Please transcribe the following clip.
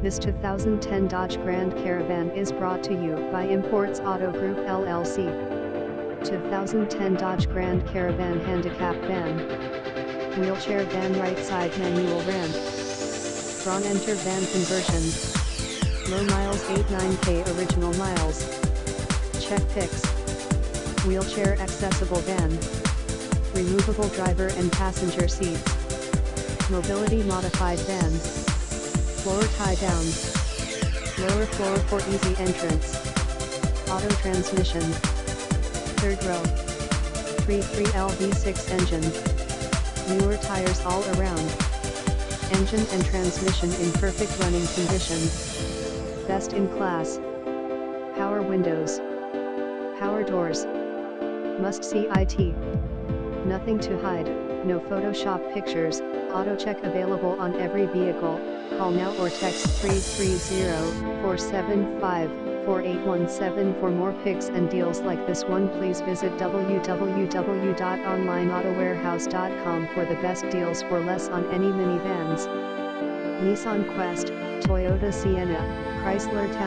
This 2010 Dodge Grand Caravan is brought to you by Imports Auto Group LLC. 2010 Dodge Grand Caravan Handicap Van. Wheelchair van, right side manual ramp. Braun Enter van conversion. Low miles 89k original miles. Check pics. Wheelchair accessible van. Removable driver and passenger seats. Mobility modified van. Floor tie down. Lower floor for easy entrance. Auto transmission. Third row. 3.3L V6 engine. Newer tires all around. Engine and transmission in perfect running condition. Best in class. Power windows. Power doors. Must see IT. Nothing to hide, no Photoshop pictures. Auto check available on every vehicle. Call now or text 330-475-4817 for more pics and deals like this one. Please visit www.onlineautowarehouse.com for the best deals for less on any minivans. Nissan Quest, Toyota Sienna, Chrysler Town.